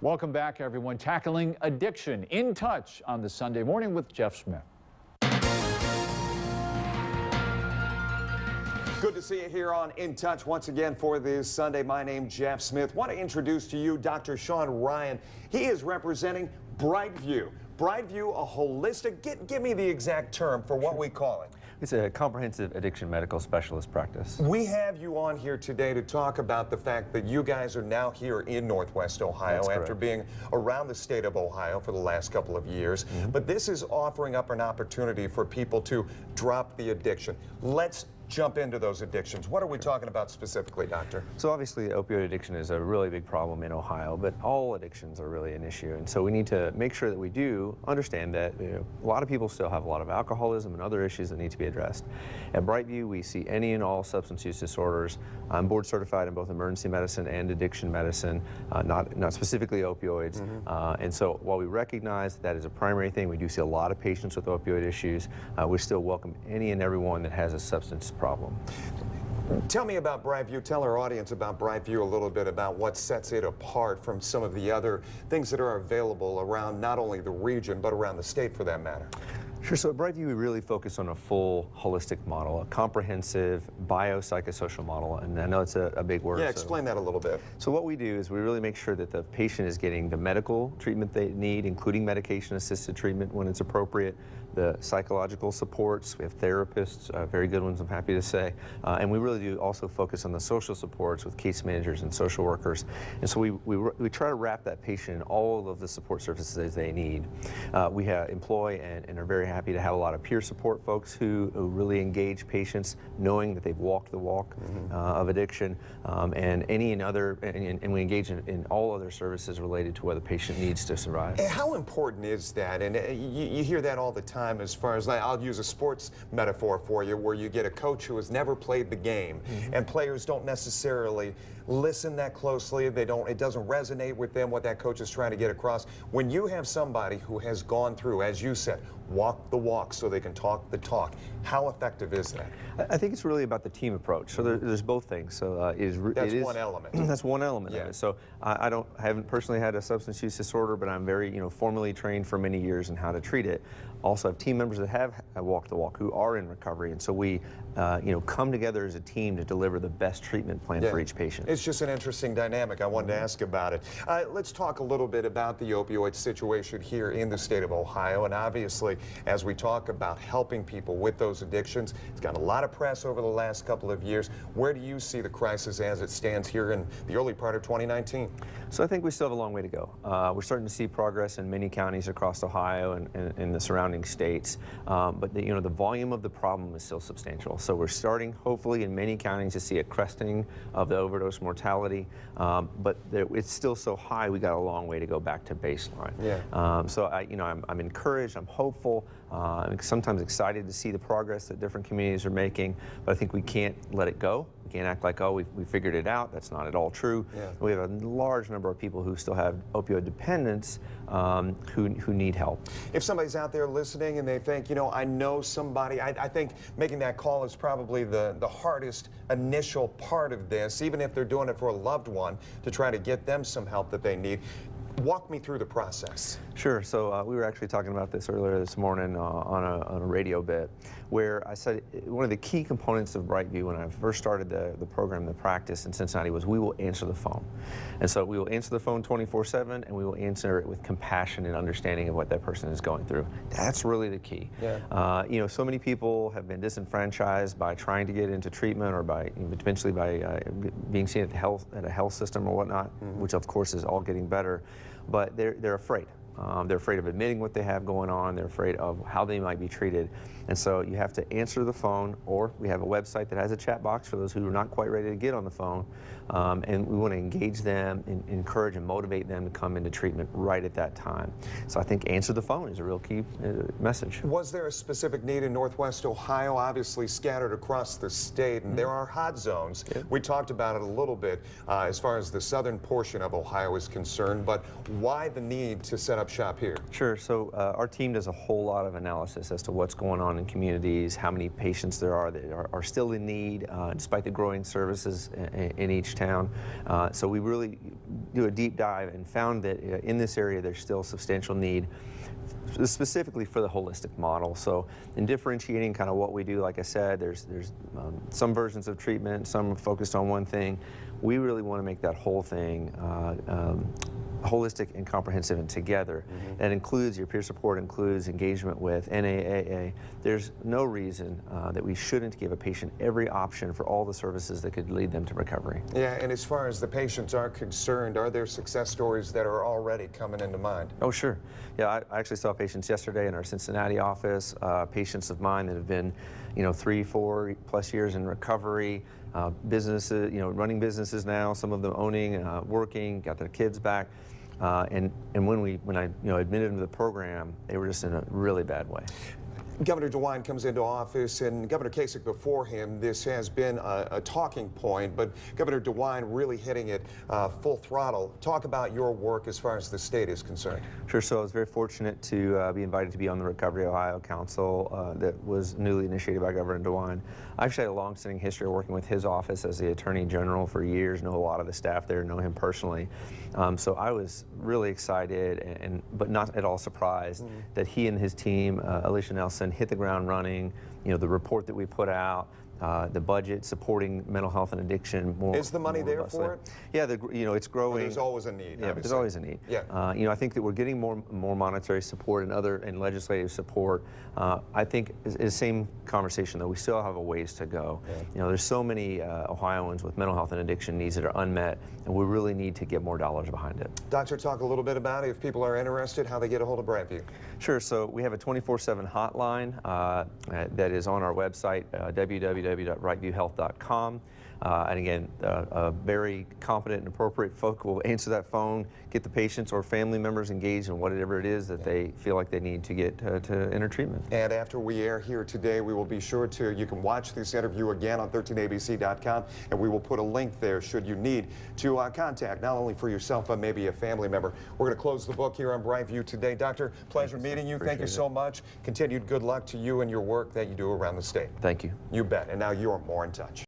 Welcome back, everyone. Tackling addiction, In Touch on the Sunday morning with Jeff Smith. Good to see you here on In Touch once again for this Sunday. My name's Jeff Smith. Want to introduce to you Dr. Shawn Ryan. He is representing BrightView. BrightView, a holistic, give me the exact term for what we call it. It's a comprehensive addiction medical specialist practice. We have you on here today to talk about the fact that you guys are now here in Northwest Ohio after being around the state of Ohio for the last couple of years. But this is offering up an opportunity for people to drop the addiction. Let's jump into those addictions. What are we talking about specifically, doctor? So obviously opioid addiction is a really big problem in Ohio, but all addictions are really an issue. And so we need to make sure that we do understand that a lot of people still have a lot of alcoholism and other issues that need to be addressed. At BrightView, we see any and all substance use disorders. I'm board certified in both emergency medicine and addiction medicine, not specifically opioids. And so while we recognize that is a primary thing, we do see a lot of patients with opioid issues. We still welcome any and everyone that has a substance problem. Tell me about BrightView. Tell our audience about BrightView a little bit about what sets it apart from some of the other things that are available around not only the region, but around the state for that matter. Sure. So at BrightView, we really focus on a full holistic model, a comprehensive biopsychosocial model. And I know it's a big word. Yeah, explain that a little bit. So what we do is we really make sure that the patient is getting the medical treatment they need, including medication-assisted treatment when it's appropriate, the psychological supports. We have therapists, very good ones, I'm happy to say. And we really do also focus on the social supports with case managers and social workers. And so we try to wrap that patient in all of the support services they need. We employ and are very happy to have a lot of peer support folks who really engage patients, knowing that they've walked the walk of addiction, and any and other, and we engage in all other services related to what the patient needs to survive. How important is that? And you hear that all the time as far as, like, I'll use a sports metaphor for you, where you get a coach who has never played the game, and players don't necessarily listen that closely. It doesn't resonate with them what that coach is trying to get across. When you have somebody who has gone through, as you said, walk the walk so they can talk the talk, how effective is that? I think it's really about the team approach. So there's both things. So that's one element. That's one element of it. So I haven't personally had a substance use disorder, but I'm very formally trained for many years in how to treat it. Also have team members that have walked the walk who are in recovery, and so we come together as a team to deliver the best treatment plan for each patient. It's just an interesting dynamic. I wanted to ask about it. Let's talk a little bit about the opioid situation here in the state of Ohio, and obviously as we talk about helping people with those addictions, it's got a lot of press over the last couple of years. Where do you see the crisis as it stands here in the early part of 2019? So I think we still have a long way to go. We're starting to see progress in many counties across Ohio and the surrounding states, but the volume of the problem is still substantial. So we're starting, hopefully, in many counties to see a cresting of the overdose mortality, but it's still so high. We got a long way to go back to baseline. So I'm encouraged. I'm hopeful. I'm sometimes excited to see the progress that different communities are making, but I think we can't let it go. We can't act like, oh, we figured it out. That's not at all true. We have a large number of people who still have opioid dependence who need help. If somebody's out there listening and they think, I know somebody, I think making that call is probably the hardest initial part of this, even if they're doing it for a loved one, to try to get them some help that they need. Walk me through the process. Sure. So we were actually talking about this earlier this morning on a radio bit, where I said one of the key components of BrightView when I first started the program, the practice in Cincinnati, was we will answer the phone. And so we will answer the phone 24/7, and we will answer it with compassion and understanding of what that person is going through. That's really the key. So many people have been disenfranchised by trying to get into treatment, or by potentially by being seen at a health system or whatnot, which of course is all getting better. But they're afraid. They're afraid of admitting what they have going on. They're afraid of how they might be treated. And so you have to answer the phone, or we have a website that has a chat box for those who are not quite ready to get on the phone. And we want to engage them and encourage and motivate them to come into treatment right at that time. So I think answer the phone is a real key message. Was there a specific need in Northwest Ohio? Obviously scattered across the state, and there are hot zones. We talked about it a little bit as far as the southern portion of Ohio is concerned, but why the need to set up one-stop shop here? Sure. So our team does a whole lot of analysis as to what's going on in communities, how many patients there are that are still in need, despite the growing services in each town. So we really do a deep dive and found that in this area there's still substantial need, specifically for the holistic model. So in differentiating kind of what we do, like I said, there's some versions of treatment, some focused on one thing. We really want to make that whole thing holistic and comprehensive and together. That includes your peer support, includes engagement with NAAA. There's no reason that we shouldn't give a patient every option for all the services that could lead them to recovery. Yeah, and as far as the patients are concerned, are there success stories that are already coming into mind? Oh, sure. Yeah, I actually saw patients yesterday in our Cincinnati office, patients of mine that have been, 3, 4 plus years in recovery, businesses, running businesses now, some of them owning, working, got their kids back. And when I admitted them to the program, they were just in a really bad way. Governor DeWine comes into office, and Governor Kasich before him, this has been a talking point, but Governor DeWine really hitting it full throttle. Talk about your work as far as the state is concerned. Sure. So I was very fortunate to be invited to be on the Recovery Ohio Council that was newly initiated by Governor DeWine. I actually had a long-standing history of working with his office as the Attorney General for years, know a lot of the staff there, know him personally. So I was really excited, but not at all surprised that he and his team, Alicia Nelson, hit the ground running. The report that we put out, the budget supporting mental health and addiction more. Is the money there for it? Yeah, it's growing. Well, there's always a need. Yeah, there's always a need. Yeah. I think that we're getting more monetary support and legislative support. I think it's the same conversation, though. We still have a ways to go. Yeah. There's so many Ohioans with mental health and addiction needs that are unmet, and we really need to get more dollars behind it. Doctor, talk a little bit about it, if people are interested, how they get a hold of BrightView. Sure. So we have a 24/7 hotline that is on our website, www.brightviewhealth.com. And again, very competent and appropriate folk will answer that phone, get the patients or family members engaged in whatever it is that they feel like they need to get to enter treatment. And after we air here today, we will be sure you can watch this interview again on 13abc.com, and we will put a link there should you need to contact, not only for yourself, but maybe a family member. We're going to close the book here on BrightView today. Doctor, pleasure meeting you. Thank you so much. Continued good luck to you and your work that you do around the state. Thank you. You bet. And now you're more in touch.